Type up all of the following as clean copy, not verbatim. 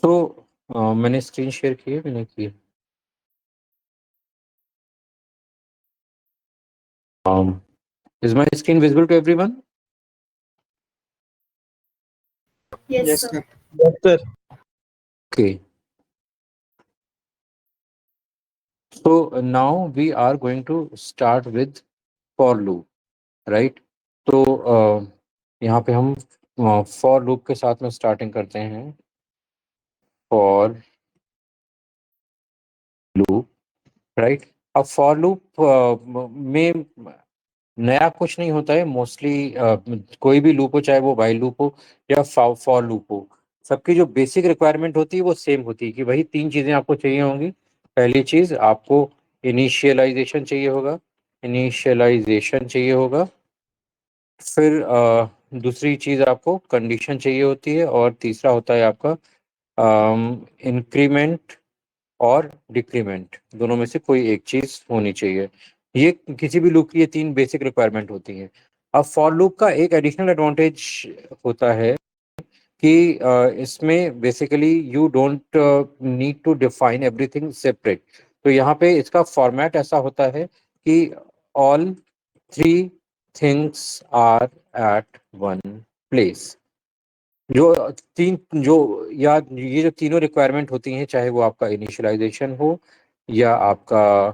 मैंने screen share की है, मैंने की है। Is my screen visible to everyone? Yes, sir. Yes, sir. Okay. So now we are going to start with for loop, right? तो यहाँ पे हम for loop के साथ में स्टार्टिंग करते हैं। for loop, right? अब फॉर लूप में नया कुछ नहीं होता है मोस्टली। कोई भी लूप हो, चाहे वो वाइल लूप हो या फॉर लूप हो, सबकी जो बेसिक रिक्वायरमेंट होती है वो सेम होती है कि वही तीन चीज़ें आपको चाहिए होंगी। पहली चीज़ आपको इनिशियलाइजेशन चाहिए होगा, फिर दूसरी चीज़ आपको कंडीशन चाहिए होती है, और तीसरा होता है आपका इंक्रीमेंट और डिक्रीमेंट। दोनों में से कोई एक चीज होनी चाहिए। ये किसी भी लूप की ये तीन बेसिक रिक्वायरमेंट होती हैं। अब फॉर लूप का एक एडिशनल एडवांटेज होता है कि इसमें basically you don't need to define everything separate. तो यहाँ पे इसका फॉर्मेट ऐसा होता है कि all three things are at one place. जो तीन जो या ये जो तीनों रिक्वायरमेंट होती हैं, चाहे वो आपका इनिशियलाइजेशन हो या आपका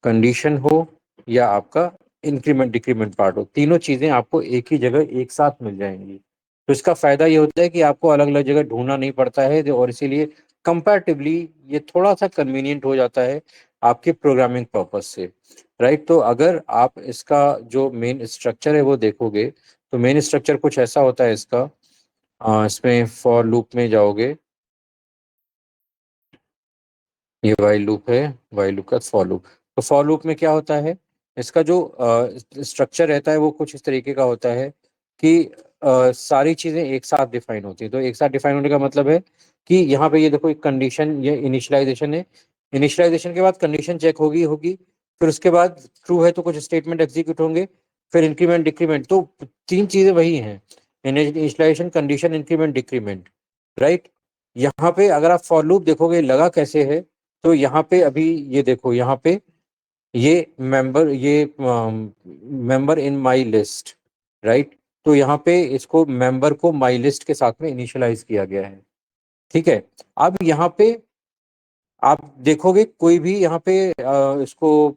कंडीशन हो या आपका इंक्रीमेंट डिक्रीमेंट पार्ट हो, तीनों चीजें आपको एक ही जगह एक साथ मिल जाएंगी। तो इसका फायदा ये होता है कि आपको अलग अलग जगह ढूंढना नहीं पड़ता है, और इसीलिए कंपैरेटिवली ये थोड़ा सा कन्वीनियंट हो जाता है आपके प्रोग्रामिंग पर्पस से, राइट? तो अगर आप इसका जो मेन स्ट्रक्चर है वो देखोगे, तो मेन स्ट्रक्चर कुछ ऐसा होता है इसका। इसमें फॉर लूप में जाओगे, ये वाइल लूप है, वाइल लूप का फॉर लूप। तो फॉर लूप में क्या होता है, इसका जो स्ट्रक्चर रहता है वो कुछ इस तरीके का होता है कि सारी चीजें एक साथ डिफाइन होती है। तो एक साथ डिफाइन होने का मतलब है कि यहाँ पे ये देखो, एक कंडीशन, ये इनिशियलाइजेशन है। इनिशियलाइजेशन के बाद कंडीशन चेक होगी होगी फिर उसके बाद ट्रू है तो कुछ स्टेटमेंट एग्जीक्यूट होंगे, फिर इंक्रीमेंट डिक्रीमेंट। तो तीन चीजें वही हैं, initialization, condition, increment decrement, right? यहाँ पे अगर आप फॉर लूप देखोगे लगा कैसे है, तो यहाँ पे अभी ये देखो, यहाँ पे ये member in my list, right? तो यहाँ पे इसको मेंबर को माई लिस्ट के साथ में इनिशियलाइज किया गया है, ठीक है? अब यहाँ पे आप देखोगे कोई भी यहाँ पे इसको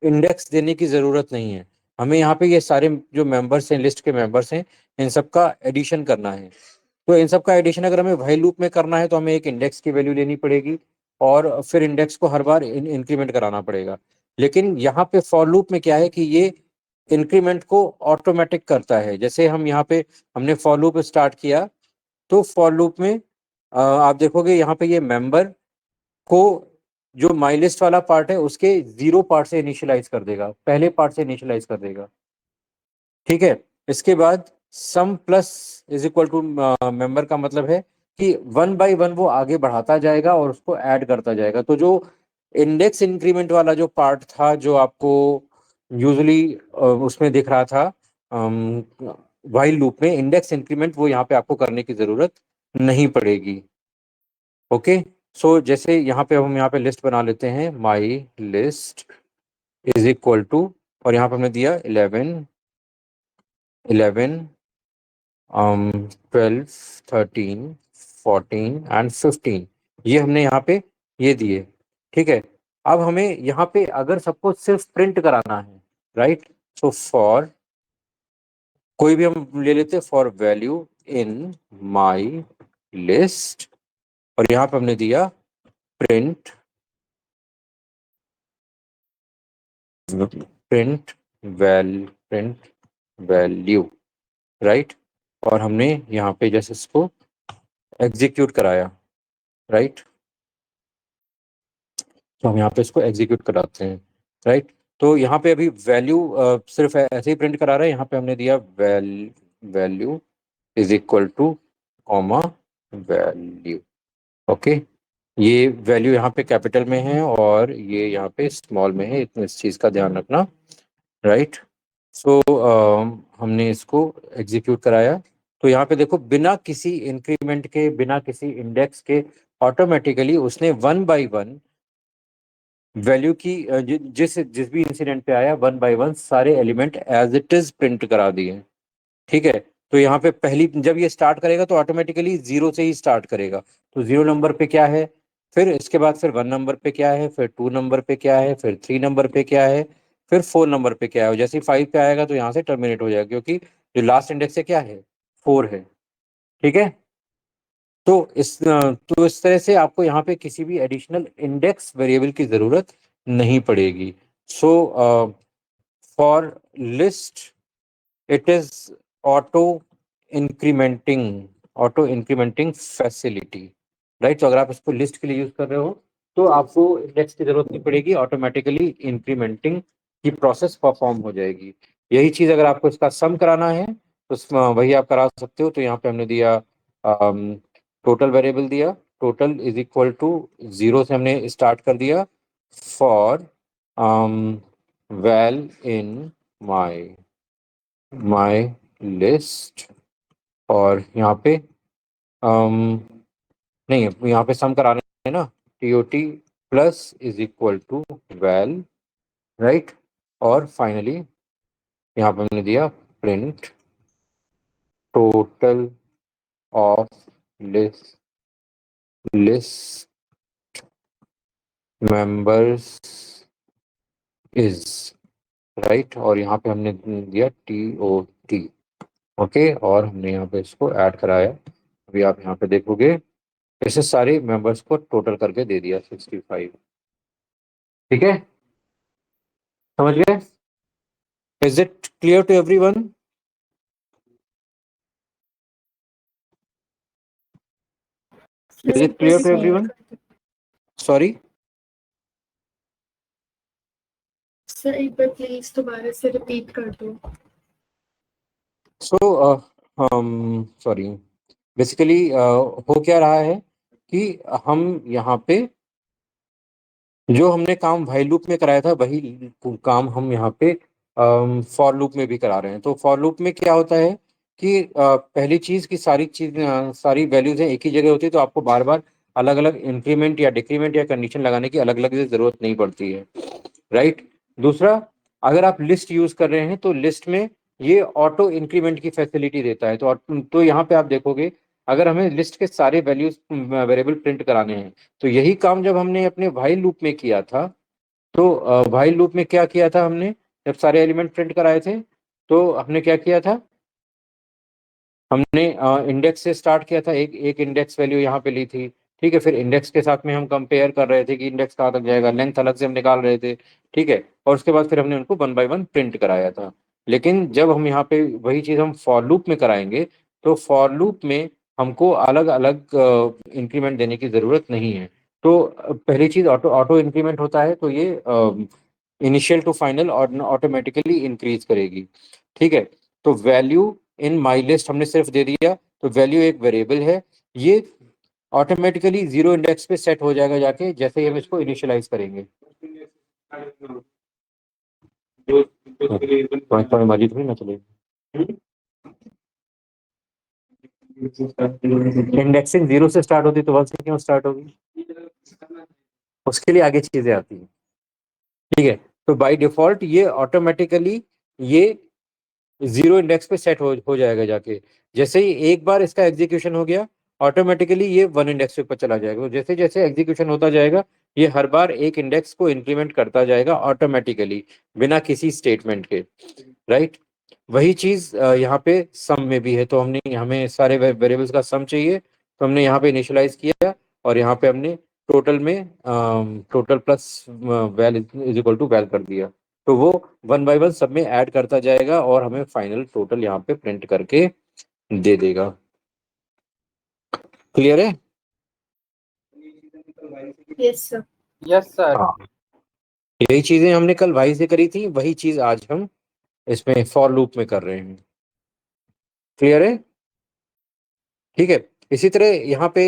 इंडेक्स देने की जरूरत नहीं है। हमें यहाँ पे ये सारे जो मेंबर्स हैं, लिस्ट के मेंबर्स हैं, इन सबका एडिशन करना है। तो इन सबका एडिशन अगर हमें व्हाइल लूप में करना है तो हमें एक इंडेक्स की वैल्यू लेनी पड़ेगी, और फिर इंडेक्स को हर बार इंक्रीमेंट कराना पड़ेगा। लेकिन यहाँ पे फॉर लूप में क्या है कि ये इंक्रीमेंट को ऑटोमेटिक करता है। जैसे हम यहाँ पे हमने फॉर लूप स्टार्ट किया, तो फॉर लूप में आप देखोगे यहाँ पे ये मेंबर को, जो माई लिस्ट वाला पार्ट है उसके जीरो पार्ट से इनिशियलाइज कर देगा, पहले पार्ट से इनिशियलाइज कर देगा, ठीक है? इसके बाद sum plus is equal to member का मतलब है कि वन बाय वन वो आगे बढ़ाता जाएगा और उसको ऐड करता जाएगा। तो जो इंडेक्स इंक्रीमेंट वाला जो पार्ट था, जो आपको यूजुअली उसमें दिख रहा था व्हाइल लूप में, इंडेक्स इंक्रीमेंट वो यहाँ पे आपको करने की जरूरत नहीं पड़ेगी। ओके, सो जैसे यहाँ पे हम यहाँ पे लिस्ट बना लेते हैं, my list is equal to, और यहाँ पे हमने दिया 11 12 13 14 एंड 15, ये हमने यहाँ पे ये दिए, ठीक है? अब हमें यहाँ पे अगर सबको सिर्फ प्रिंट कराना है, राइट? सो फॉर कोई भी हम ले लेते हैं, for value in my list, और यहाँ पे हमने दिया print print print value, right? और हमने यहाँ पे जैसे इसको एग्जीक्यूट कराया, राइट? तो हम यहाँ पे इसको एग्जीक्यूट कराते हैं, राइट? तो यहाँ पे अभी वैल्यू सिर्फ ऐसे ही प्रिंट करा रहे हैं। यहाँ पे हमने दिया value is equal two comma value. Okay, ये वैल्यू यहाँ पे कैपिटल में है और ये यहाँ पे स्मॉल में है, इतने इस चीज़ का ध्यान रखना, राइट? सो हमने इसको एग्जीक्यूट कराया। तो यहाँ पे देखो बिना किसी इंक्रीमेंट के, बिना किसी इंडेक्स के ऑटोमेटिकली उसने 1 by 1 वैल्यू की जिस जिस भी इंसिडेंट पे आया 1 by 1 सारे element as it is print करा दिए। ठीक है। तो यहाँ पे पहली जब ये स्टार्ट करेगा तो ऑटोमेटिकली 0 से ही स्टार्ट करेगा। तो 0 नंबर पे क्या है, फिर इसके बाद फिर 1 नंबर पे क्या है, फिर 2 नंबर पे क्या है, फिर 3 नंबर पे क्या है, फिर 4 नंबर पे क्या है। जैसे ही 5 पे आएगा तो यहाँ से टर्मिनेट हो जाएगा, क्योंकि जो लास्ट इंडेक्स है क्या है, 4 है। ठीक है। तो इस तरह से आपको यहाँ पे किसी भी एडिशनल इंडेक्स वेरिएबल की जरूरत नहीं पड़ेगी। So for list it is auto incrementing, auto incrementing facility, right. तो अगर आप इसको लिस्ट के लिए यूज कर रहे हो तो आपको इंडेक्स की जरूरत नहीं पड़ेगी, ऑटोमेटिकली इंक्रीमेंटिंग की प्रोसेस परफॉर्म हो जाएगी। यही चीज अगर आपको इसका सम कराना है तो वही आप करा सकते हो। तो यहाँ पे हमने दिया टोटल वेरिएबल दिया, टोटल इज इक्वल टू 0 से हमने स्टार्ट कर दिया for val in my my list. और यहाँ पे नहीं, यहाँ पे सम कराने है ना, t plus is equal to val, right. और फाइनली यहाँ पे हमने दिया print total of list list members is, right. और यहाँ पे हमने दिया TOT, ओके। और हमने यहाँ पे इसको ऐड कराया। अभी आप यहाँ पे देखोगे ऐसे सारे मेंबर्स को टोटल करके दे दिया 65। ठीक है, समझ गए? Is it clear to everyone? Is it clear to everyone? Sorry sir एक बार प्लीज दोबारा से रिपीट कर दो। सो सॉरी, बेसिकली हो क्या रहा है कि हम यहाँ पे जो हमने काम व्हाइल लूप में कराया था वही काम हम यहाँ पे फॉर लूप में भी करा रहे हैं। तो फॉर लूप में क्या होता है कि पहली चीज की सारी वैल्यूज हैं एक ही जगह होती है, तो आपको बार बार अलग अलग इंक्रीमेंट या डिक्रीमेंट या कंडीशन लगाने की अलग अलग जरूरत नहीं पड़ती है, राइट। दूसरा, अगर आप लिस्ट यूज कर रहे हैं तो लिस्ट में ये ऑटो इंक्रीमेंट की फैसिलिटी देता है। तो यहाँ पे आप देखोगे अगर हमें लिस्ट के सारे वैल्यूज वेरिएबल प्रिंट कराने हैं तो यही काम जब हमने अपने व्हाइल लूप में किया था, तो व्हाइल लूप में क्या किया था हमने, जब सारे एलिमेंट प्रिंट कराए थे तो हमने क्या किया था, हमने इंडेक्स से स्टार्ट किया था, एक एक इंडेक्स वैल्यू यहाँ पे ली थी। ठीक है, फिर इंडेक्स के साथ में हम कंपेयर कर रहे थे कि इंडेक्स कहाँ तक जाएगा, लेंथ अलग से हम निकाल रहे थे। ठीक है, और उसके बाद फिर हमने उनको 1 by 1 प्रिंट कराया था। लेकिन जब हम यहाँ पे वही चीज़ हम फॉर लूप में कराएंगे तो फॉर लूप में हमको अलग अलग इंक्रीमेंट देने की ज़रूरत नहीं है। तो पहली चीज़ ऑटो ऑटो इंक्रीमेंट होता है, तो ये इनिशियल टू फाइनल और ऑटोमेटिकली इंक्रीज करेगी। ठीक है, तो वैल्यू इन माई लिस्ट हमने सिर्फ दे दिया, तो वैल्यू एक वेरिएबल है, ये ऑटोमेटिकली 0 इंडेक्स पे सेट हो जाएगा जाके जैसे ही हम इसको इनिशियलाइज करेंगे। मर्जी थोड़ी ना चलेगी, इंडेक्सिंग 0 से स्टार्ट होती तो 1 से क्यों स्टार्ट होगी, उसके लिए आगे चीजें आती हैं। ठीक है, तो बाय डिफॉल्ट ये ऑटोमेटिकली ये 0 इंडेक्स पे सेट हो जाएगा जाके। जैसे ही एक बार इसका एग्जीक्यूशन हो गया ऑटोमेटिकली ये 1 इंडेक्स पे चला जाएगा। तो जैसे जैसे एग्जीक्यूशन होता जाएगा ये हर बार एक इंडेक्स को इंक्रीमेंट करता जाएगा ऑटोमेटिकली, बिना किसी स्टेटमेंट के, राइट। वही चीज यहाँ पे सम में भी है। तो हमने हमें सारे वेरिएबल्स का सम चाहिए, तो हमने यहाँ पे इनिशियलाइज किया और यहाँ पे हमने टोटल में total plus val is equal to val कर दिया। तो वो 1 by 1 सब में ऐड करता जाएगा और हमें फाइनल टोटल यहाँ पे प्रिंट करके दे देगा। क्लियर है? Yes sir. Yes sir. हाँ, यही चीजें हमने कल वाई से करी थी, वही चीज आज हम इसमें फॉर लूप में कर रहे हैं। क्लियर है? ठीक है। इसी तरह यहाँ पे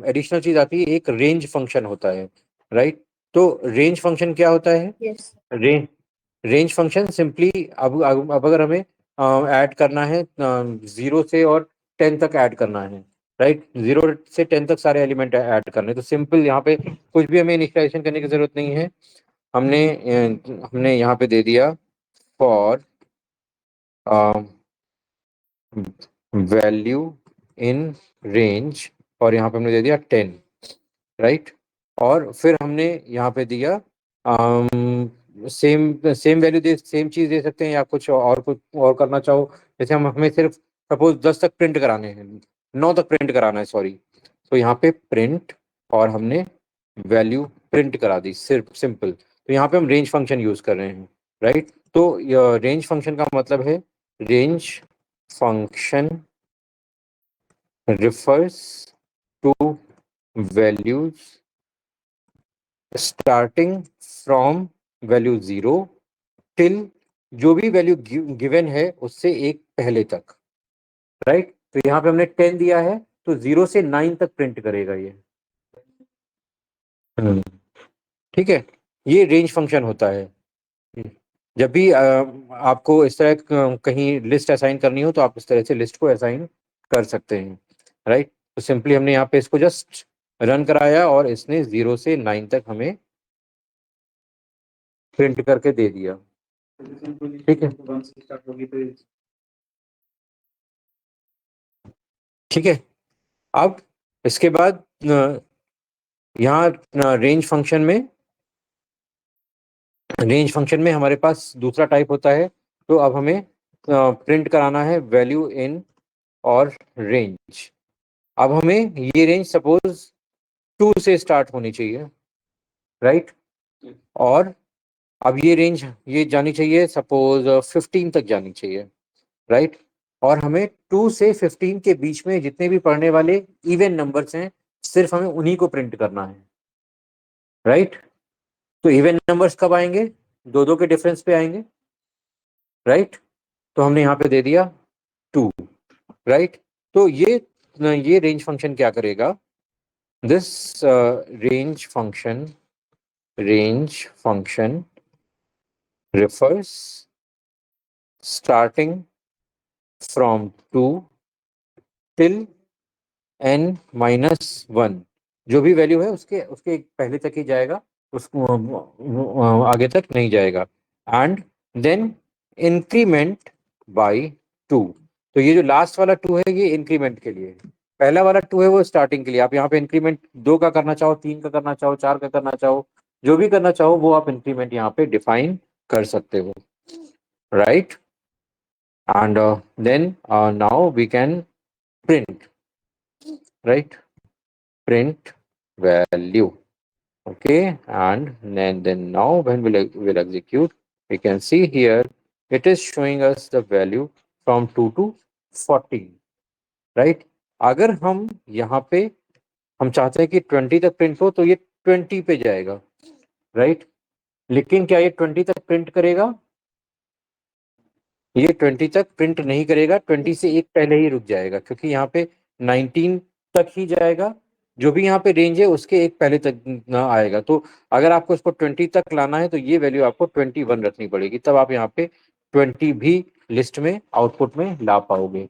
एडिशनल चीज आती है, एक रेंज फंक्शन होता है, राइट। तो रेंज फंक्शन क्या होता है? Yes range range function simply अब अगर हमें ऐड करना है 0 से और 10 तक ऐड करना है, राइट। 0 से 10 तक सारे एलिमेंट ऐड करने, तो सिंपल यहाँ पे कुछ भी हमें इनिशियलाइजेशन करने की जरूरत नहीं है। हमने यहाँ पे दे दिया फॉर वैल्यू इन रेंज, और यहाँ पे हमने दे दिया 10, राइट। और फिर हमने यहाँ पे दिया सेम सेम वैल्यू दे, सेम चीज दे सकते हैं, या कुछ और करना चाहो। जैसे हमें सिर्फ सपोज 10 तक प्रिंट कराने हैं, 9 तक प्रिंट कराना है, सॉरी। तो यहाँ पे प्रिंट, और हमने वैल्यू प्रिंट करा दी, सिर्फ सिंपल। तो यहाँ पे हम रेंज फंक्शन यूज कर रहे हैं, राइट। तो रेंज फंक्शन का मतलब है range function refers to values starting from value 0 till जो भी वैल्यू गिवन है उससे एक पहले तक, राइट। तो यहाँ पे हमने 10 दिया है, तो 0 से 9 तक प्रिंट करेगा ये। हम्म, ठीक है। ये रेंज फंक्शन होता है। जब भी आपको इस तरह कहीं लिस्ट असाइन करनी हो, तो आप इस तरह से लिस्ट को असाइन कर सकते हैं, राइट। तो सिंपली हमने यहाँ पे इसको जस्ट रन कराया, और इसने 0 से 9 तक हमें प्रिंट करके दे दिया, ठीक है। ठीक है। अब इसके बाद यहाँ रेंज फंक्शन में हमारे पास दूसरा टाइप होता है। तो अब हमें प्रिंट कराना है वैल्यू इन और रेंज। अब हमें ये रेंज सपोज 2 से स्टार्ट होनी चाहिए, राइट। और अब ये जानी चाहिए सपोज 15 तक जानी चाहिए, राइट। और हमें 2 से 15 के बीच में जितने भी पढ़ने वाले इवन नंबर्स हैं, सिर्फ हमें उन्हीं को प्रिंट करना है, राइट। तो इवन नंबर्स कब आएंगे? दो दो के डिफरेंस पे आएंगे, राइट। तो हमने यहाँ पे दे दिया 2, राइट। तो ये रेंज फंक्शन क्या करेगा? This range function refers starting from 2 till n-1। जो भी वैल्यू है उसके उसके पहले तक ही जाएगा, उसको आगे तक नहीं जाएगा। And then increment by 2। तो ये जो लास्ट वाला 2 है, ये इंक्रीमेंट के लिए। पहला वाला 2 है वो स्टार्टिंग के लिए। आप यहाँ पे इंक्रीमेंट 2 का करना चाहो, 3 का करना चाहो, 4 का करना चाहो, जो भी करना चाहो वो आप इंक्रीमेंट यहाँ पे डिफाइन कर सकते हो, right. And then now we can print, right, print value, okay. And then now when we'll execute, we can see here it is showing us the value from 2 to 14, right। अगर हम यहाँ पे हम चाहते हैं कि 20 तक प्रिंट हो, तो ये 20 पे जाएगा, राइट। लेकिन क्या ये 20 तक प्रिंट करेगा? ये 20 तक प्रिंट नहीं करेगा, 20 से एक पहले ही रुक जाएगा, क्योंकि यहाँ पे 19 तक ही जाएगा। जो भी यहाँ पे रेंज है उसके एक पहले तक ना आएगा। तो अगर आपको इसको 20 तक लाना है, तो ये वैल्यू आपको 21 रखनी पड़ेगी, तब आप यहाँ पे 20 भी लिस्ट में आउटपुट में ला पाओगे।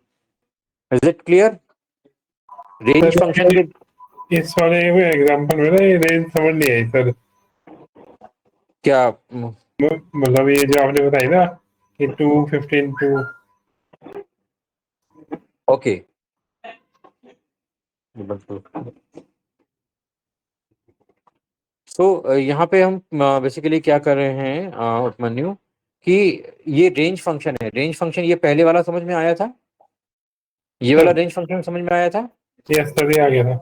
Is it clear? Range function के इस वाले एग्जांपल में ना ये रेंज समझ नहीं आई सर। क्या मतलब ये जो आपने बताई ना कि 2, 15 टू, ओके। तो यहाँ पे हम बेसिकली क्या कर रहे हैं उपमन्यु, कि ये रेंज फंक्शन है। रेंज फंक्शन ये पहले वाला समझ में आया था, ये वाला रेंज फंक्शन समझ में आया था, यस सर ये आ गया था।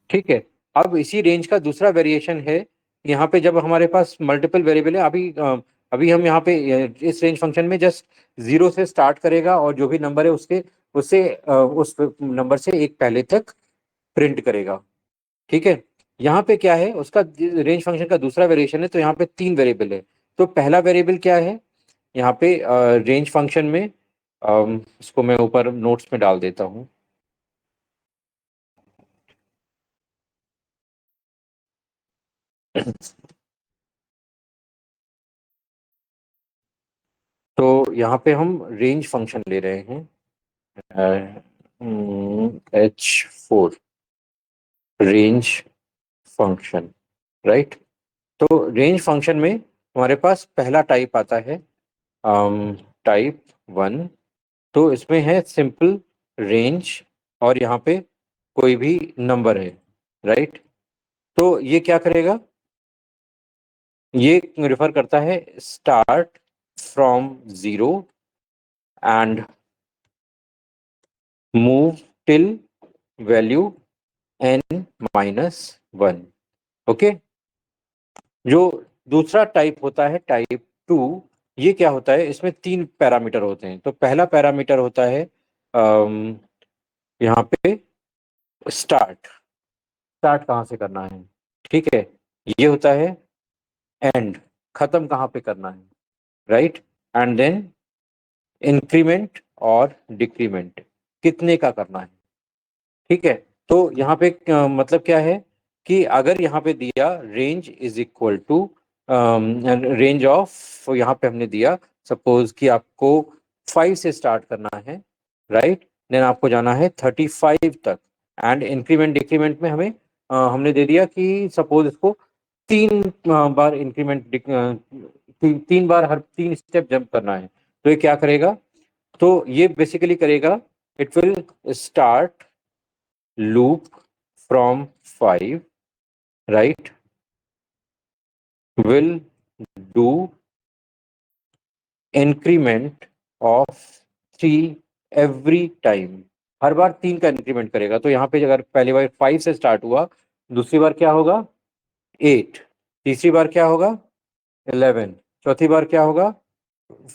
ठीक है। अब इसी रेंज का दूसरा वेरिएशन है, यहाँ पे जब हमारे पास मल्टीपल वेरिएबल है। अभी हम यहाँ पे इस रेंज फंक्शन में जस्ट 0 से स्टार्ट करेगा, और जो भी नंबर है उस नंबर से एक पहले तक प्रिंट करेगा, ठीक है। यहाँ पे क्या है, उसका रेंज फंक्शन का दूसरा वेरिएशन है। तो यहाँ पे 3 वेरिएबल है। तो पहला वेरिएबल क्या है यहाँ पे रेंज फंक्शन में? इसको मैं ऊपर नोट्स में डाल देता हूँ। तो यहाँ पे हम रेंज फंक्शन ले रहे हैं। H4 range function, right. तो रेंज फंक्शन में हमारे पास पहला टाइप आता है टाइप 1। तो इसमें है सिंपल रेंज और यहाँ पे कोई भी नंबर है, राइट। तो ये क्या करेगा, ये रिफर करता है start from 0 and move till value n-1। Okay. जो दूसरा टाइप होता है टाइप 2, ये क्या होता है, इसमें 3 पैरामीटर होते हैं। तो पहला पैरामीटर होता है यहाँ पे स्टार्ट, स्टार्ट कहाँ से करना है, ठीक है। ये होता है एंड, खत्म कहाँ पे करना है, राइट। एंड देन इंक्रीमेंट और डिक्रीमेंट, कितने का करना है, ठीक है। तो यहाँ पे मतलब क्या है कि अगर यहाँ पे दिया range is equal to range of, यहाँ पे हमने दिया सपोज कि आपको 5 से स्टार्ट करना है, राइट। देन आपको जाना है 35 तक। एंड इंक्रीमेंट डिक्रीमेंट में हमें हमने दे दिया कि सपोज इसको 3 बार इंक्रीमेंट 3 बार हर 3 स्टेप जंप करना है। तो ये क्या करेगा, तो ये बेसिकली करेगा, it will start loop from 5, right, will do increment of 3 every time। हर बार 3 का इंक्रीमेंट करेगा। तो यहाँ पे अगर पहली बार 5 से स्टार्ट हुआ, दूसरी बार क्या होगा 8, तीसरी बार क्या होगा 11, चौथी बार क्या होगा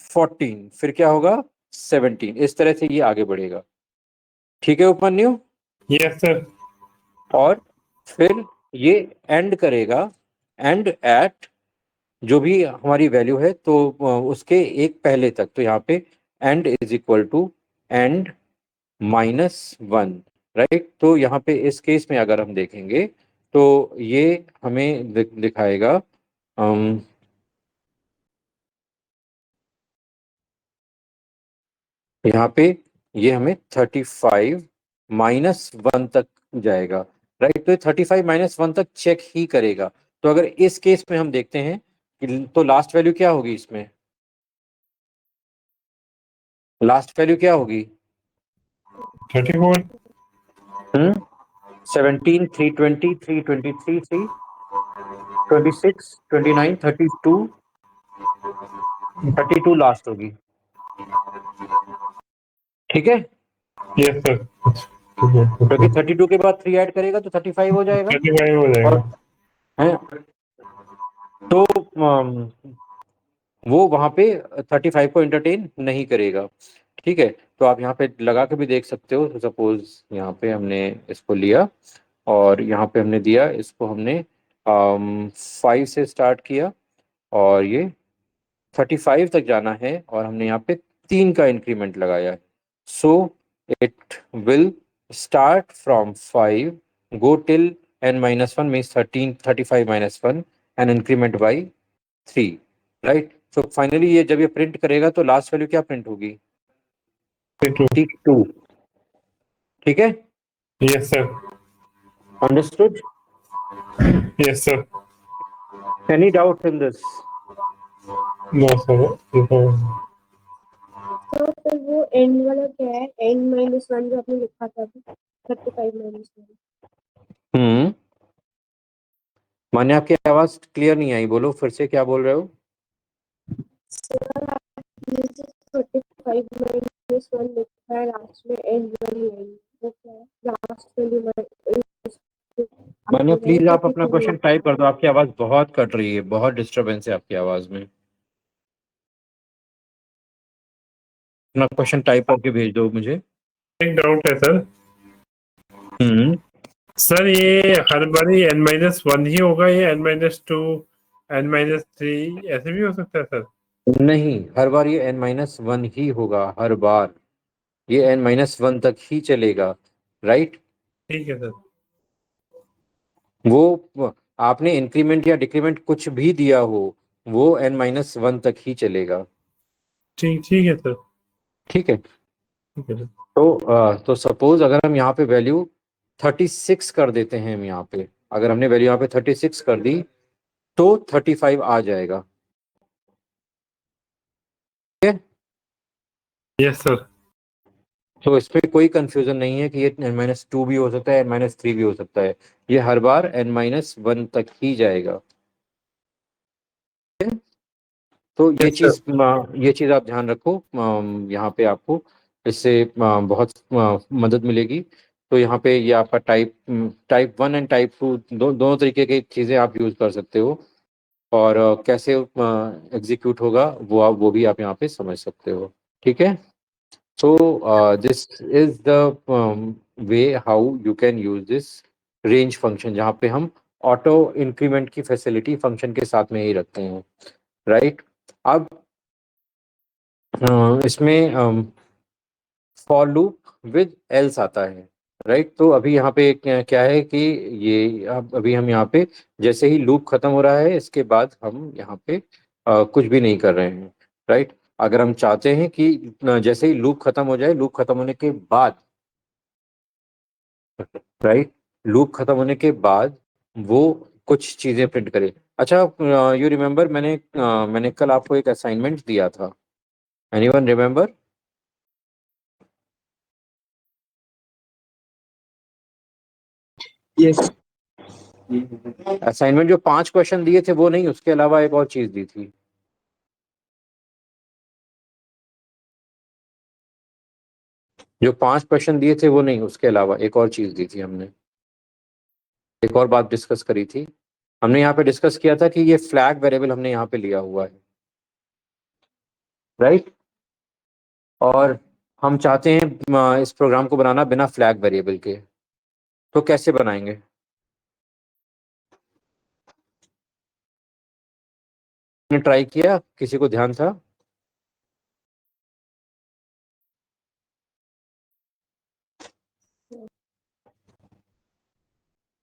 14, फिर क्या होगा 17। इस तरह से ये आगे बढ़ेगा, ठीक है उपमन्यु। Yes sir. और फिर ये एंड करेगा, एंड एट जो भी हमारी वैल्यू है तो उसके एक पहले तक। तो यहाँ पे end is equal to end -1, right. तो यहाँ पे इस केस में अगर हम देखेंगे तो ये हमें दिखाएगा यहाँ पे ये हमें 35 -1 तक जाएगा, राइट। तो 35 -1 तक चेक ही करेगा। तो अगर इस केस में हम देखते हैं तो लास्ट वैल्यू क्या होगी, इसमें लास्ट वैल्यू क्या होगी 34। 17, 320, 323, 26, 29, 32 लास्ट होगी, ठीक है। Yes sir. क्योंकि 32 के बाद 3 ऐड करेगा तो 35 हो जाएगा। 35 हो और जाएगा। है तो वो वहां पे 35 को एंटरटेन नहीं करेगा, ठीक है। तो आप यहाँ पे लगा के भी देख सकते हो। सपोज यहाँ पे हमने इसको लिया और यहाँ पे हमने दिया इसको, हमने 5 से स्टार्ट किया और ये 35 तक जाना है और हमने यहाँ पे 3 का इंक्रीमेंट लगाया है। So it will start from 5, go till n-1 means 13, 35 -1 and increment by 3, right. So finally ये जब ये प्रिंट करेगा तो लास्ट वैल्यू क्या प्रिंट होगी 32, ठीक है। Yes sir. Understood, yes sir. Any doubt in this. No sir. तो फिर वो एंड वाला क्या है, n-1 जो आपने लिखा था अभी, 35 -1। माने आपकी आवाज क्लियर नहीं आई, बोलो फिर से, क्या बोल रहे हो। सर आपने जो 35 -1 लिखा है लास्ट में एंड वाली लाइन, वो क्या है लास्ट वैल्यू मान्या प्लीज आप अपना 32 क्वेश्चन टाइप कर दो, आपकी आवाज बहुत कट रही है, बहुत डिस्टरबेंस है आपकी आवाज में। अपना क्वेश्चन टाइप करके भेज दो मुझे। एक डाउट है सर। हम्म सर ये हर बारी n-1 ही होगा या n-2, n-3 ऐसे भी हो सकता है सर? नहीं, हर बार ये n-1 ही होगा, हर बार ये n-1 तक ही चलेगा, राइट। ठीक है सर। वो आपने इंक्रीमेंट या डिक्रीमेंट कुछ भी दिया हो, वो n-1 तक ही चलेगा, ठीक ठीक है सर। ठीक है। तो सपोज अगर हम यहाँ पे वैल्यू 36 कर देते हैं, हम यहाँ पे अगर हमने वैल्यू यहाँ पे 36 कर दी तो 35 आ जाएगा। ठीक है, यस सर। तो इसमें कोई कंफ्यूजन नहीं है कि ये n-2 भी हो सकता है, n-3 भी हो सकता है, ये हर बार n-1 तक ही जाएगा। ठीक है? तो यस सर। ये चीज आप ध्यान रखो, यहाँ पे आपको इससे बहुत मदद मिलेगी। तो यहाँ पे ये आपका टाइप 1 एंड टाइप 2 दोनों तरीके की चीजें आप यूज कर सकते हो, और कैसे एग्जीक्यूट होगा वो भी आप यहाँ पे समझ सकते हो। ठीक है, so this is the way how you can use this range function, जहाँ पे हम ऑटो इंक्रीमेंट की फैसिलिटी फंक्शन के साथ में ही रखते हैं, राइट। अब इसमें फॉर लूप विद एल्स आता है, राइट। तो अभी यहाँ पे क्या है कि ये अब अभी हम यहाँ पे जैसे ही लूप खत्म हो रहा है इसके बाद हम यहाँ पे कुछ भी नहीं कर रहे हैं, राइट। अगर हम चाहते हैं कि जैसे ही लूप खत्म हो जाए, लूप खत्म होने के बाद, राइट, लूप खत्म होने के बाद वो कुछ चीजें प्रिंट करे। अच्छा, यू रिमेम्बर मैंने कल आपको एक असाइनमेंट दिया था, एनीवन रिमेम्बर? यस। असाइनमेंट जो 5 क्वेश्चन दिए थे वो नहीं, उसके अलावा एक और चीज दी थी। जो 5 क्वेश्चन दिए थे वो नहीं, उसके अलावा एक और चीज दी थी हमने, एक और बात डिस्कस करी थी। हमने यहाँ पे डिस्कस किया था कि ये फ्लैग वेरिएबल हमने यहाँ पे लिया हुआ है, राइट। और हम चाहते हैं इस प्रोग्राम को बनाना बिना फ्लैग वेरिएबल के, तो कैसे बनाएंगे? ने ट्राई किया, किसी को ध्यान था?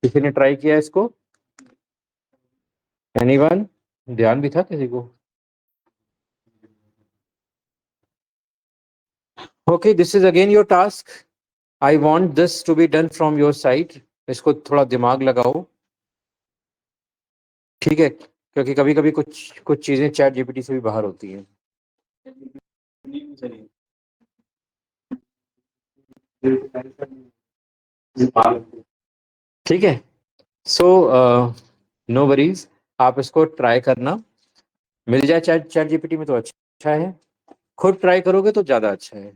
किसी ने ट्राई किया इसको? एनीवन? ध्यान भी था किसी को? Okay, this is again your task. I want this to be done from your side. इसको थोड़ा दिमाग लगाओ, ठीक है, क्योंकि कभी कभी कुछ कुछ चीजें चैट जीपीटी से भी बाहर होती हैं। ठीक है, सो नो वरीज, आप इसको ट्राई करना। मिल जाए चैट चैट जीपीटी में तो अच्छा है, खुद ट्राई करोगे तो ज्यादा अच्छा है।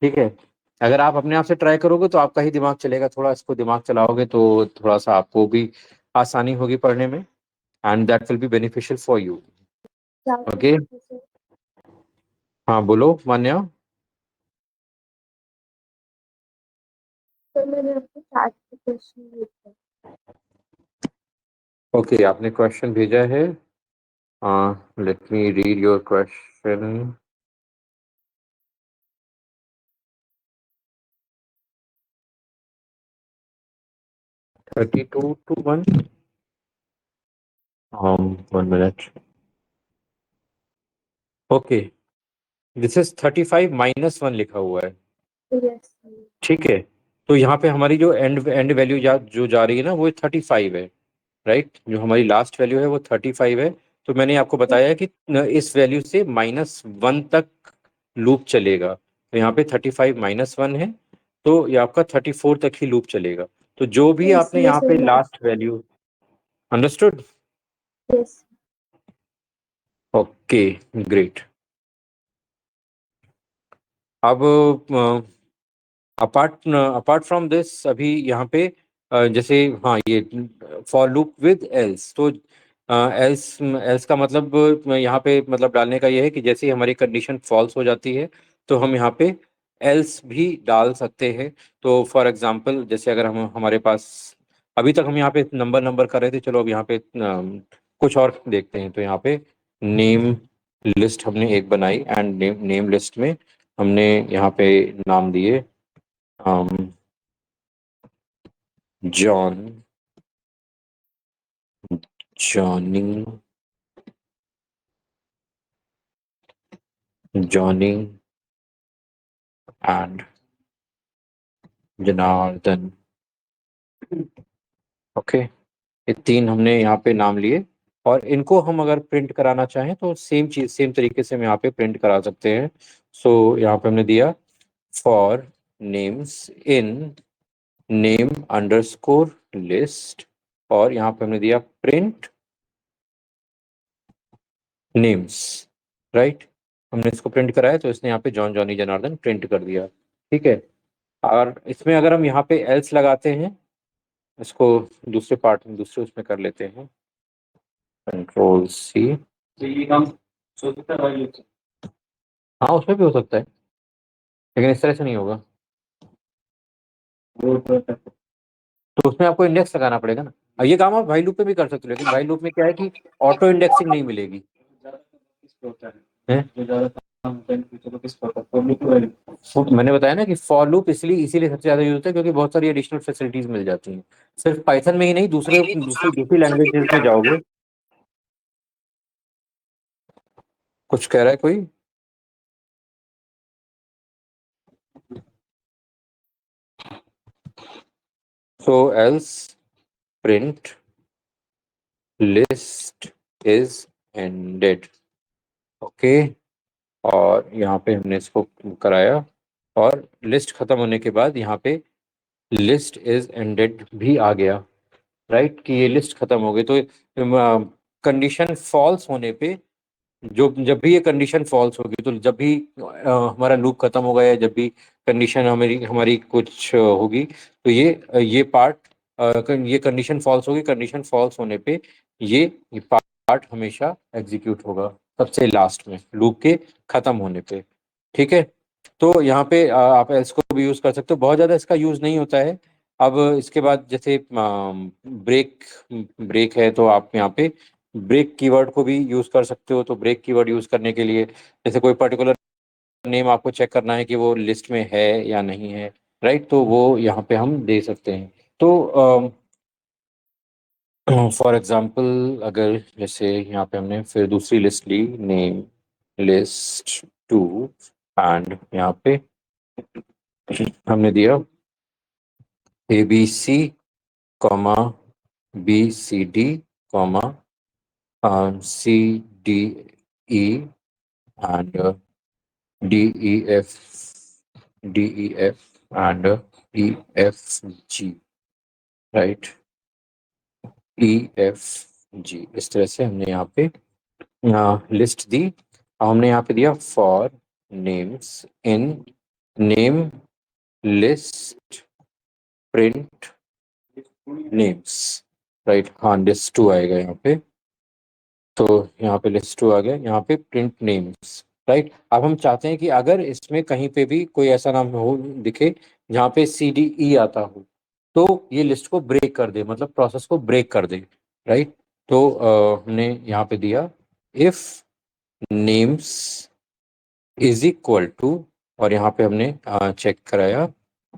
ठीक है, अगर आप अपने आप से ट्राई करोगे तो आपका ही दिमाग चलेगा, थोड़ा इसको दिमाग चलाओगे तो थोड़ा सा आपको भी आसानी होगी पढ़ने में, and that will be beneficial for you. क्या ओके, करते थे? हाँ बोलो मान्या। तो मैंने आपको 4 क्वेश्चन लिखे। ओके, आपने क्वेश्चन भेजा है, let me read your question. Thirty two two one, 1 minute. Okay, this is 35 - 1 लिखा हुआ है। यस। ठीक है, तो यहाँ पे हमारी जो एंड एंड वैल्यू जो जा रही है ना, वो 35 है, राइट। जो हमारी लास्ट वैल्यू है वो 35 है। तो मैंने आपको बताया है कि इस वैल्यू से -1 तक लूप चलेगा, तो यहाँ पे 35 - 1 है, तो ये आपका 34 तक ही लूप चलेगा। तो जो भी यस, आपने ये यहाँ पे समझ। Last value, understood? Yes. Okay, great. अब अपार्ट अपार्ट फ्रॉम दिस, अभी यहाँ पे जैसे, हाँ, ये फॉर लूप विद एल्स, तो एल्स एल्स का मतलब यहाँ पे मतलब डालने का ये है कि जैसे ही हमारी कंडीशन फॉल्स हो जाती है तो हम यहाँ पे एल्स भी डाल सकते हैं। तो फॉर एग्जांपल, जैसे अगर हम हमारे पास अभी तक हम यहाँ पे नंबर नंबर कर रहे थे, चलो अब यहाँ पे कुछ और देखते हैं। तो यहाँ पे नेम लिस्ट हमने एक बनाई, एंड नेम लिस्ट में हमने यहाँ पे नाम दिए John, Johnny, Johnny, and Janardan. Okay, ये 3 हमने यहाँ पे नाम लिए, और इनको हम अगर प्रिंट कराना चाहें तो सेम चीज, सेम तरीके से हम यहाँ पे प्रिंट करा सकते हैं। सो यहाँ पे हमने दिया for names in name underscore list, और यहाँ पे हमने दिया प्रिंट नेम्स, राइट। हमने इसको प्रिंट कराया तो इसने यहाँ पे जॉन जॉनी जनार्दन प्रिंट कर दिया, ठीक है। और इसमें अगर हम यहाँ पे एल्स लगाते हैं, इसको दूसरे पार्ट में, दूसरे उसमें कर लेते हैं, कंट्रोल सी। तो ये काम सोच सकता है भाई? हाँ, उसमें भी हो सकता है, लेकिन इस तरह से नहीं होगा। तो उसमें आपको इंडेक्स लगाना पड़ेगा ना। अब ये काम आप भाई लूप पे भी कर सकते हो, लेकिन भाई लूप में क्या है कि ऑटो इंडेक्सिंग नहीं मिलेगी। हैं? मैंने बताया ना कि फॉर लूप इसलिए इसीलिए सबसे ज्यादा यूज होता है क्योंकि बहुत सारी एडिशनल फैसिलिटीज मिल जाती हैं। सिर्फ पाइथन में ही नहीं, दूसरे दूसरी दूसरी लैंग्वेजेस में जाओगे। कुछ कह रहा है कोई? So else print list is ended. Okay, और यहाँ पे हमने इसको कराया, और लिस्ट खत्म होने के बाद यहाँ पे लिस्ट इज एंडेड भी आ गया, राइट, कि ये लिस्ट खत्म हो गई। तो कंडीशन फॉल्स होने पे, जो जब भी ये कंडीशन फॉल्स होगी, तो जब भी हमारा लूप खत्म होगा, या जब भी कंडीशन हमारी हमारी कुछ होगी, तो ये पार्ट, ये कंडीशन फॉल्स होगी। कंडीशन फॉल्स होने पे ये पार्ट हमेशा एग्जीक्यूट होगा सबसे लास्ट में, लूप के खत्म होने पे, ठीक है। तो यहाँ पे आप एल्स को भी यूज कर सकते हो, बहुत ज्यादा इसका यूज नहीं होता है। अब इसके बाद जैसे ब्रेक ब्रेक है, तो आप यहाँ पे ब्रेक कीवर्ड को भी यूज कर सकते हो। तो ब्रेक कीवर्ड यूज करने के लिए, जैसे कोई पर्टिकुलर नेम आपको चेक करना है कि वो लिस्ट में है या नहीं है, राइट, तो वो यहाँ पे हम दे सकते हैं। तो फॉर एग्जांपल, अगर जैसे यहाँ पे हमने फिर दूसरी लिस्ट ली, नेम लिस्ट 2, एंड यहाँ पे हमने दिया ABC, comma BCD, comma CDE, and DEF, DEF and EFG, right, EFG। इस तरह से हमने यहाँ पे लिस्ट दी। अब हमने यहाँ पे दिया for names in name list print names, right. हाँ, लिस्ट 2 आएगा यहाँ पे। तो यहाँ पे लिस्ट 2 आ गया, यहाँ पे प्रिंट नेम्स, राइट। अब हम चाहते हैं कि अगर इसमें कहीं पे भी कोई ऐसा नाम हो दिखे जहाँ पे CDE आता हो, तो ये लिस्ट को ब्रेक कर दे, मतलब प्रोसेस को ब्रेक कर दे, राइट। तो हमने यहाँ पे दिया if names is equal to, और यहाँ पे हमने चेक कराया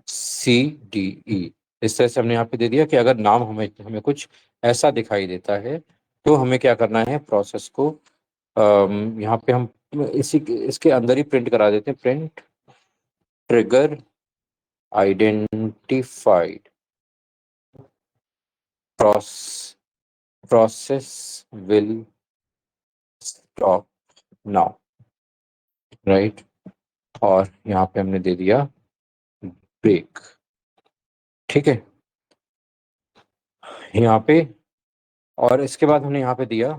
CDE। इस तरह से हमने यहाँ पे दे दिया कि अगर नाम हमें हमें कुछ ऐसा दिखाई देता है, तो हमें क्या करना है, प्रोसेस को यहाँ पे हम इसके अंदर ही प्रिंट करा देते हैं, print trigger identified process will stop now, right. और यहाँ पे हमने दे दिया ब्रेक, ठीक है, यहाँ पे। और इसके बाद हमने यहाँ पे दिया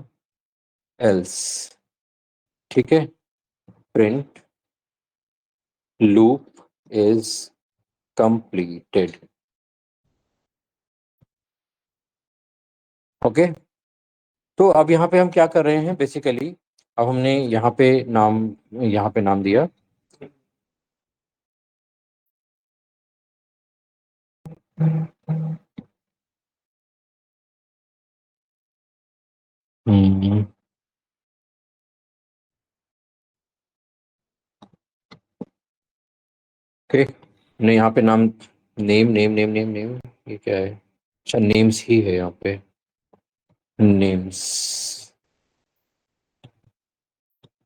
एल्स, ठीक है, print loop is completed. Okay, तो अब यहाँ पे हम क्या कर रहे हैं बेसिकली, अब हमने यहाँ पे नाम दिया हम्म, ओके, हमने यहाँ पे नाम name name name name name, ये क्या है, अच्छा नेम्स ही है यहाँ पे, नेम्स,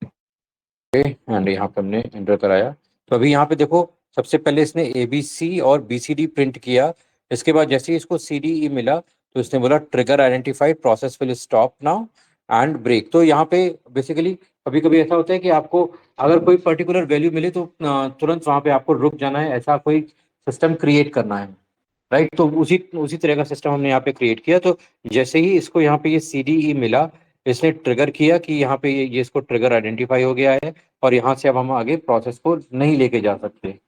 ओके, एंड यहाँ पे हमने एंटर कराया। तो अभी यहाँ पे देखो सबसे पहले इसने ABC और BCD प्रिंट किया। इसके बाद जैसे ही इसको CDE मिला तो इसने बोला trigger identified, process will stop now and break. तो यहाँ पे बेसिकली कभी कभी ऐसा होता है कि आपको अगर कोई पर्टिकुलर वैल्यू मिले तो तुरंत वहां पे आपको रुक जाना है, ऐसा कोई सिस्टम क्रिएट करना है, राइट। तो उसी उसी तरह का सिस्टम हमने यहाँ पे क्रिएट किया। तो जैसे ही इसको यहाँ पे ये CDE मिला, इसने ट्रिगर किया कि यहाँ पे ये इसको ट्रिगर आइडेंटिफाई हो गया है और यहाँ से अब हम आगे प्रोसेस को नहीं लेके जा सकते,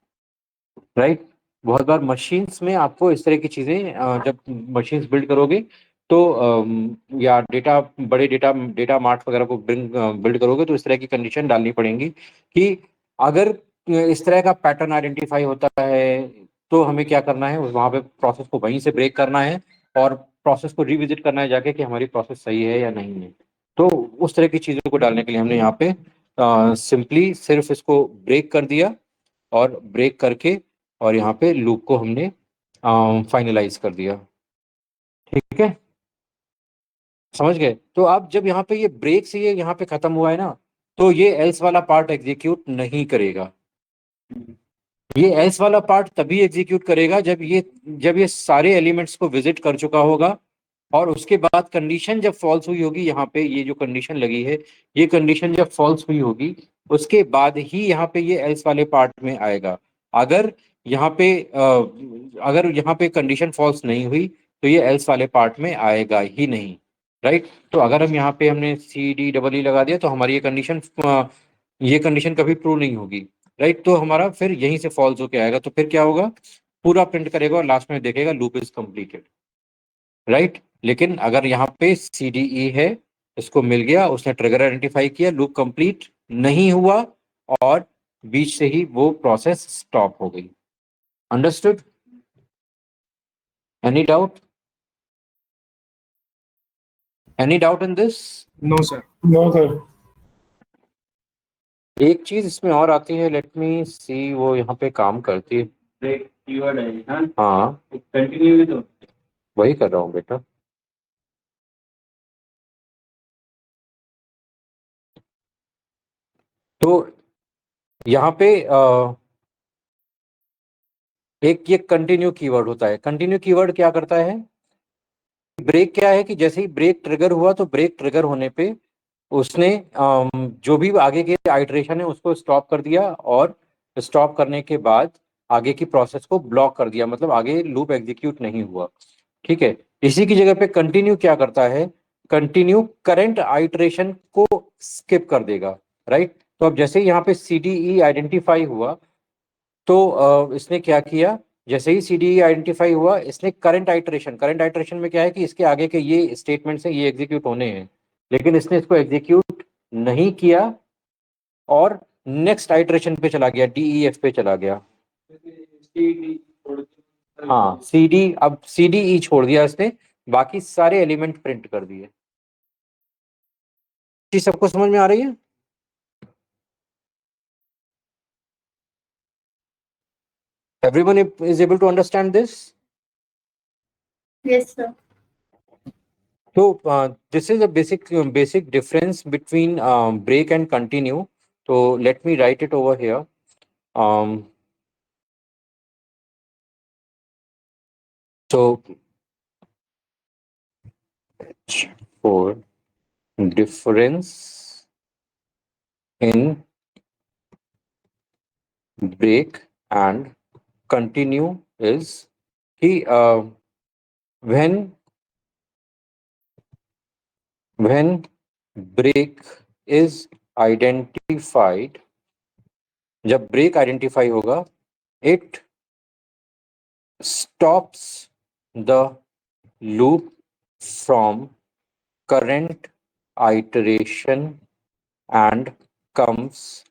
राइट। बहुत बार मशीन्स में आपको इस तरह की चीजें जब मशीन्स बिल्ड करोगे तो या बड़े डेटा मार्ट वगैरह को बिल्ड करोगे तो इस तरह की कंडीशन डालनी पड़ेंगी कि अगर इस तरह का पैटर्न आइडेंटिफाई होता है तो हमें क्या करना है, वहां पे प्रोसेस को वहीं से ब्रेक करना है और प्रोसेस को रिविजिट करना है जाके कि हमारी प्रोसेस सही है या नहीं है। तो उस तरह की चीजों को डालने के लिए हमने यहाँ पे सिंपली सिर्फ इसको ब्रेक कर दिया और ब्रेक करके और यहाँ पे लूप को हमने फाइनलाइज कर दिया। ठीक है, समझ गए। तो अब जब यहाँ पे ये ब्रेक से ये यहाँ पे खत्म हुआ है ना, तो ये एल्स वाला पार्ट एग्जीक्यूट नहीं करेगा। ये एल्स वाला पार्ट तभी एग्जीक्यूट करेगा जब ये सारे एलिमेंट्स को विजिट कर चुका होगा और उसके बाद कंडीशन जब फॉल्स हुई होगी, यहाँ पे ये जो कंडीशन लगी है, ये कंडीशन जब फॉल्स हुई होगी उसके बाद ही यहाँ पे ये एल्स वाले पार्ट में आएगा। अगर यहाँ पे अगर यहाँ पे कंडीशन फॉल्स नहीं हुई तो ये एल्स वाले पार्ट में आएगा ही नहीं, राइट। तो अगर हम यहाँ पे हमने CDE लगा दिया तो हमारी ये कंडीशन कभी ट्रू नहीं होगी, राइट। तो हमारा फिर यहीं से फॉल्स होके आएगा। तो फिर क्या होगा, पूरा प्रिंट करेगा और लास्ट में देखेगा लूप इज कंप्लीटेड, राइट। लेकिन अगर यहाँ पे CDE है, इसको मिल गया, उसने ट्रिगर आइडेंटिफाई किया, लूप कंप्लीट नहीं हुआ और बीच से ही वो प्रोसेस स्टॉप हो गई। Understood? Any doubt? Any doubt in this? No sir. No sir. एक चीज इसमें और आती है, लेट मी सी, वो यहाँ पे काम करती है। ब्रेक कीवर्ड है हाँ, हाँ कंटिन्यू भी तो वही कर रहा हूँ बेटा। तो यहाँ पे एक ये कंटिन्यू कीवर्ड होता है। कंटिन्यू कीवर्ड क्या करता है, ब्रेक क्या है कि जैसे ही ब्रेक ट्रिगर हुआ तो ब्रेक ट्रिगर होने पे उसने जो भी आगे के आइटरेशन है उसको स्टॉप कर दिया और स्टॉप करने के बाद आगे की प्रोसेस को ब्लॉक कर दिया, मतलब आगे लूप एग्जीक्यूट नहीं हुआ। ठीक है, इसी की जगह पे कंटिन्यू क्या करता है, कंटिन्यू करंट आइटरेशन को स्किप कर देगा, राइट। तो अब जैसे ही यहाँ पे CDE आइडेंटिफाई हुआ तो इसने क्या किया, जैसे ही CDE आइडेंटिफाई हुआ इसने करंट आइटरेशन में क्या है कि इसके आगे के ये स्टेटमेंट्स हैं, ये एग्जीक्यूट होने हैं, लेकिन इसने इसको एग्जीक्यूट नहीं किया और नेक्स्ट आइटरेशन पे चला गया, DEF पे चला गया। हाँ अब CDE छोड़ दिया इसने, बाकी सारे एलिमेंट प्रिंट कर दिए। चीज सबको समझ में आ रही है? Everyone is able to understand this? Yes, sir. So this is a basic difference between break and continue. So let me write it over here. So for difference in break and continue is कि when break is identified, जब break identify होगा, it stops the loop from current iteration and comes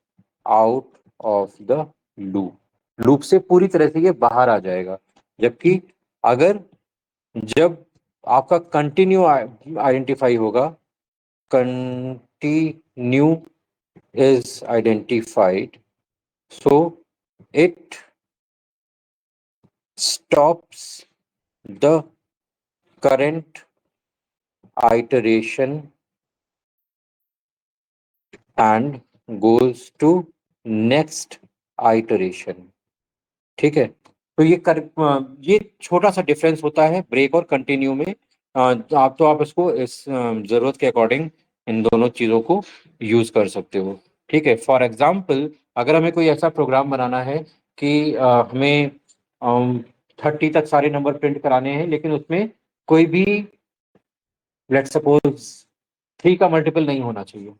out of the loop. Loop से पूरी तरह से ये बाहर आ जाएगा। जबकि अगर जब आपका कंटिन्यू आइडेंटिफाई होगा, continue is identified, so it stops the current iteration and goes to next iteration. ठीक है। तो ये छोटा सा डिफरेंस होता है ब्रेक और कंटिन्यू में। आप इसको इस जरूरत के अकॉर्डिंग इन दोनों चीज़ों को यूज कर सकते हो। ठीक है। फॉर एग्जाम्पल, अगर हमें कोई ऐसा प्रोग्राम बनाना है कि हमें 30 तक सारे नंबर प्रिंट कराने हैं, लेकिन उसमें कोई भी लेट्स सपोज 3 का मल्टीपल नहीं होना चाहिए,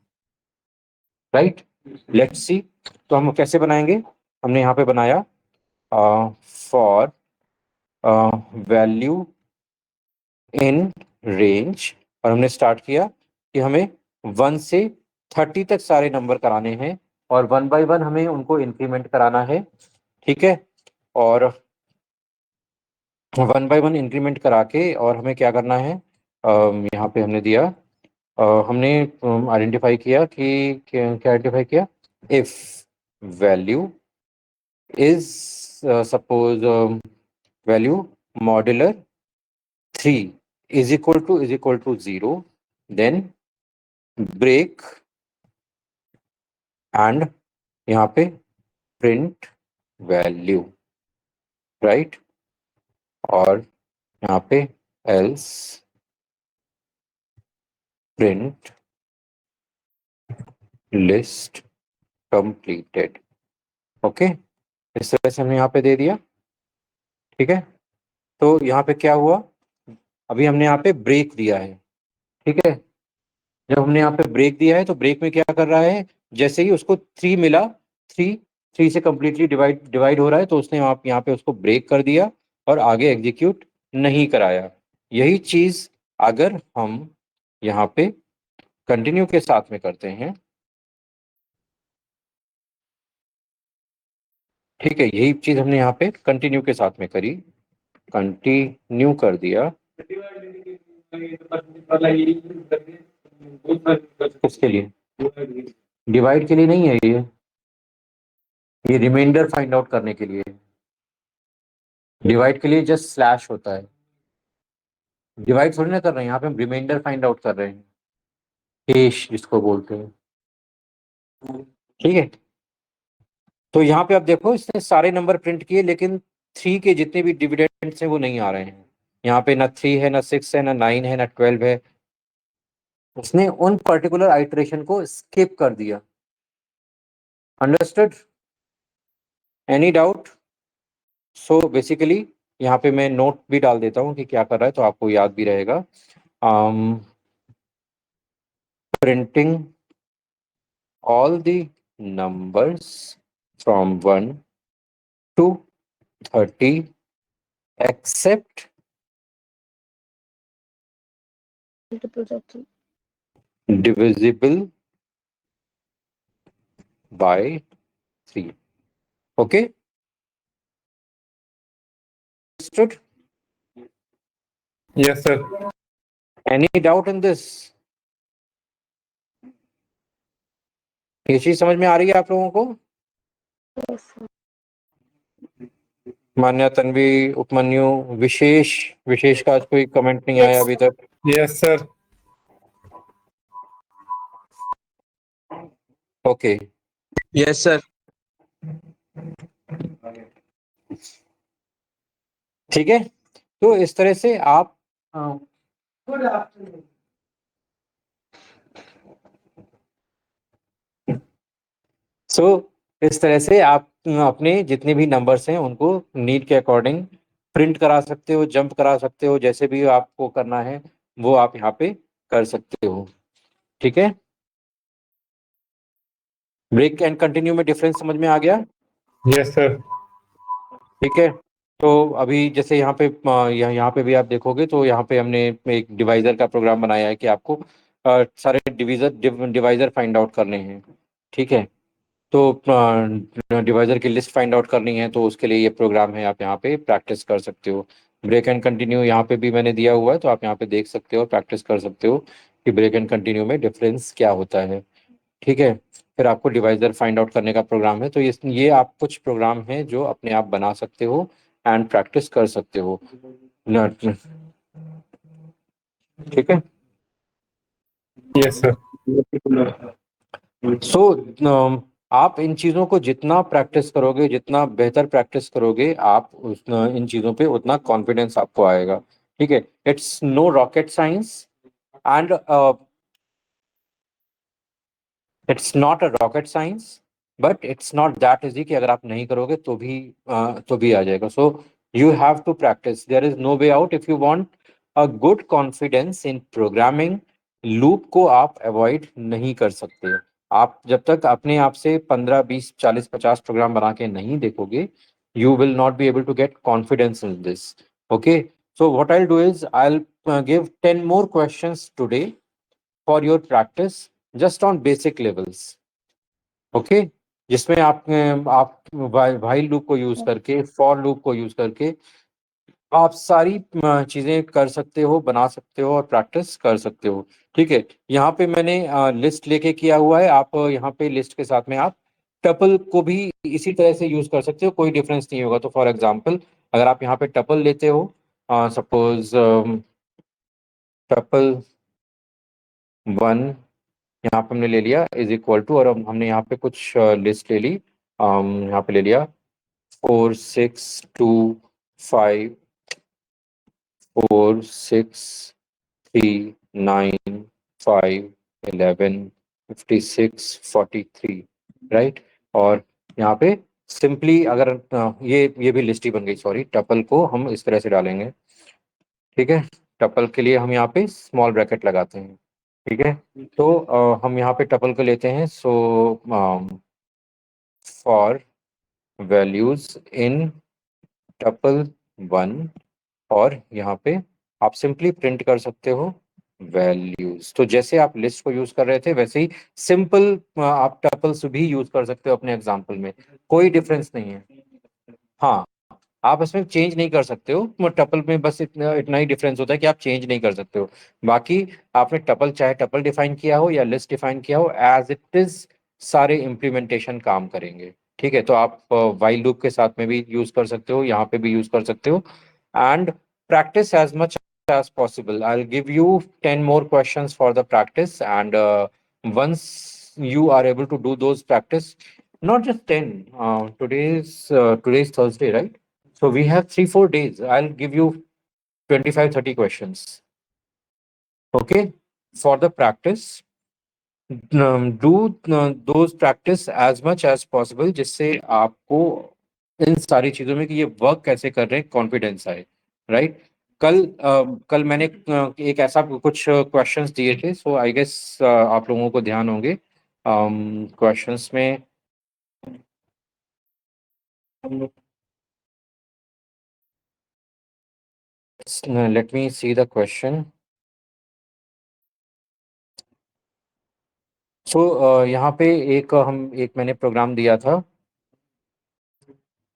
राइट। लेट्स सी, तो हम कैसे बनाएंगे। हमने यहाँ पे बनाया फॉर वैल्यू इन रेंज, और हमने स्टार्ट किया कि हमें 1 से 30 तक सारे नंबर कराने हैं और 1 बाय 1 हमें उनको इंक्रीमेंट कराना है। ठीक है। और 1 बाय 1 इंक्रीमेंट करा के और हमें क्या करना है, यहाँ पे हमने दिया, हमने आइडेंटिफाई किया कि क्या आइडेंटिफाई किया, if value is suppose value modular 3 is equal to 0, then break and यहाँ पे प्रिंट वैल्यू, राइट। और यहाँ पे else print list completed. Okay, इस तरह से हमने यहाँ पे दे दिया। ठीक है। तो यहाँ पे क्या हुआ, अभी हमने यहाँ पे ब्रेक दिया है। ठीक है। जब हमने यहाँ पे ब्रेक दिया है तो ब्रेक में क्या कर रहा है, जैसे ही उसको 3 मिला, 3 3 से कंप्लीटली डिवाइड हो रहा है, तो उसने आप यहाँ पे उसको ब्रेक कर दिया और आगे एग्जीक्यूट नहीं कराया। यही चीज अगर हम यहाँ पे कंटिन्यू के साथ में करते हैं, ठीक है, यही चीज हमने यहाँ पे कंटिन्यू के साथ में करी, कंटिन्यू कर दिया। किसके लिए, डिवाइड के लिए नहीं है ये रिमाइंडर फाइंड आउट करने के लिए। डिवाइड के लिए जस्ट स्लैश होता है, डिवाइड थोड़ी ना कर रहे हैं, यहाँ पे हम रिमाइंडर फाइंड आउट कर रहे हैं, शेष जिसको बोलते हैं। ठीक है। तो यहाँ पे आप देखो, इसने सारे नंबर प्रिंट किए, लेकिन 3 के जितने भी डिविडेंड्स हैं वो नहीं आ रहे हैं। यहाँ पे ना 3 है, ना 6 है, ना 9 है, ना 12 है। उसने उन पर्टिकुलर आइटरेशन को स्किप कर दिया। Understood? Any doubt? So basically यहाँ पे मैं नोट भी डाल देता हूँ कि क्या कर रहा है, तो आपको याद भी रहेगा। Printing all the numbers from 1 to 30 except divisible by 3. Okay? Understood? Yes, sir. Any doubt in this? ये चीज समझ में आ रही है आप लोगों को? Yes, sir. मान्या, तन्वी, उपमन्यु, विशेष का आज कोई कमेंट नहीं आया अभी तक। Yes, sir. Okay. Yes sir. ठीक है। तो इस तरह से आप इस तरह से आप अपने जितने भी नंबर्स हैं उनको नीड के अकॉर्डिंग प्रिंट करा सकते हो, जंप करा सकते हो, जैसे भी आपको करना है वो आप यहाँ पे कर सकते हो। ठीक है। ब्रेक एंड कंटिन्यू में डिफरेंस समझ में आ गया? Yes, sir. ठीक है। तो अभी जैसे यहाँ पे यहाँ पे भी आप देखोगे तो यहाँ पे हमने एक डिवाइजर का प्रोग्राम बनाया है कि आपको सारे डिवाइजर फाइंड आउट करने हैं। ठीक है। तो डिवाइजर की लिस्ट फाइंड आउट करनी है, तो उसके लिए ये प्रोग्राम है, आप यहाँ पे प्रैक्टिस कर सकते हो। ब्रेक एंड कंटिन्यू यहाँ पे भी मैंने दिया हुआ है, तो आप यहाँ पे देख सकते हो, प्रैक्टिस कर सकते हो कि ब्रेक एंड कंटिन्यू में डिफरेंस क्या होता है। ठीक है। फिर आपको डिवाइजर फाइंड आउट करने का प्रोग्राम है, तो ये आप कुछ प्रोग्राम हैं जो अपने आप बना सकते हो एंड प्रैक्टिस कर सकते हो। ठीक है। Yes, sir. सो आप इन चीजों को जितना प्रैक्टिस करोगे, जितना बेहतर प्रैक्टिस करोगे, आप उतना इन चीजों पे उतना कॉन्फिडेंस आपको आएगा। ठीक है, it's no rocket science and it's not a rocket science, but it's not that easy कि अगर आप नहीं करोगे तो भी आ जाएगा। So you have to practice, there is no way out. If you want a good confidence in programming, loop को आप अवॉइड नहीं कर सकते। आप जब तक अपने आप से 15 20 40 50 प्रोग्राम बना के नहीं देखोगे, you will not be able to get confidence in this. Okay, so what I'll do is I'll give 10 more questions today for your practice, just on basic levels. Okay, जिसमें आप while लूप को use करके, for loop को use करके आप सारी चीजें कर सकते हो, बना सकते हो और प्रैक्टिस कर सकते हो। ठीक है, यहाँ पे मैंने लिस्ट लेके किया हुआ है। आप यहाँ पे लिस्ट के साथ में आप टपल को भी इसी तरह से यूज कर सकते हो, कोई डिफरेंस नहीं होगा। तो फॉर एग्जांपल, अगर आप यहाँ पे टपल लेते हो, सपोज टपल 1 यहाँ पे हमने ले लिया इज इक्वल टू, और हमने यहाँ पे कुछ लिस्ट ले ली। यहाँ पे ले लिया 4 6 2 5 4 6 3 9 5 11 56 43, राइट। और यहाँ पे सिंपली अगर ये भी लिस्ट ही बन गई, सॉरी। टपल को हम इस तरह से डालेंगे, ठीक है। टपल के लिए हम यहाँ पे स्मॉल ब्रैकेट लगाते हैं, ठीक है। तो हम यहाँ पे टपल को लेते हैं। So for values in tuple 1, और यहाँ पे आप सिंपली प्रिंट कर सकते हो वैल्यूज। तो जैसे आप लिस्ट को यूज कर रहे थे, वैसे ही सिंपल आप टपल्स भी यूज कर सकते हो अपने एग्जांपल में, कोई डिफरेंस नहीं है। हाँ, आप इसमें चेंज नहीं कर सकते हो, टपल में बस इतना इतना ही डिफरेंस होता है कि आप चेंज नहीं कर सकते हो। बाकी आपने टपल, चाहे टपल डिफाइन किया हो या लिस्ट डिफाइन किया हो, एज इट इज सारे इम्प्लीमेंटेशन काम करेंगे। ठीक है, तो आप वाइल लूप के साथ में भी यूज कर सकते हो, यहाँ पे भी यूज कर सकते हो। And practice as much as possible. I'll give you 10 more questions for the practice, and once you are able to do those practice, not just 10. Today's Thursday, right? So we have 3 4 days. I'll give you 25 30 questions. Okay, for the practice. Do those practice as much as possible, जिससे आपको इन सारी चीजों में कि ये work कैसे कर रहे हैं कॉन्फिडेंस आए, राइट। कल मैंने एक ऐसा कुछ क्वेश्चंस दिए थे, सो आई गेस आप लोगों को ध्यान होंगे क्वेश्चंस में। Let me see the question. So यहाँ पे एक मैंने प्रोग्राम दिया था।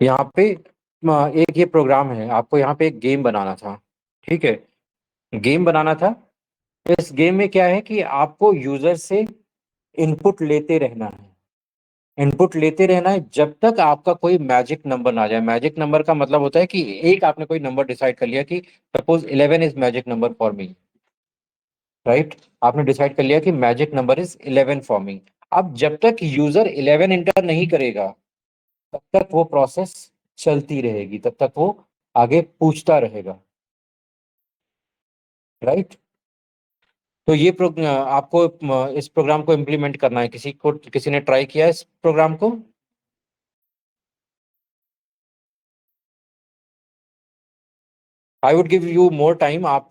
यहाँ पे एक ये प्रोग्राम है, आपको यहाँ पे एक गेम बनाना था, ठीक है। गेम बनाना था। इस गेम में क्या है कि आपको यूजर से इनपुट लेते रहना है, इनपुट लेते रहना है जब तक आपका कोई मैजिक नंबर ना आ जाए। मैजिक नंबर का मतलब होता है कि एक आपने कोई नंबर डिसाइड कर लिया कि suppose 11 is magic number for me, right. आपने डिसाइड कर लिया कि magic number is 11 for me. अब जब तक यूजर 11 इंटर नहीं करेगा, तब तक वो प्रोसेस चलती रहेगी, तब तक वो आगे पूछता रहेगा, राइट। तो आपको इस प्रोग्राम को इम्प्लीमेंट करना है। किसी ने ट्राई किया इस प्रोग्राम को? I would give you more time, आप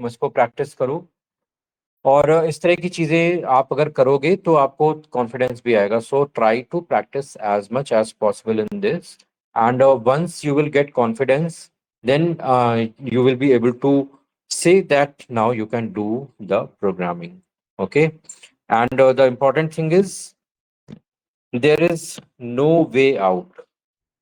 इसको प्रैक्टिस करो। और इस तरह की चीजें आप अगर करोगे तो आपको कॉन्फिडेंस भी आएगा। So try to practice as much as possible in this, and once you will get confidence, then you will be able to say that now you can do the programming. Okay, and the important thing is there is no way out.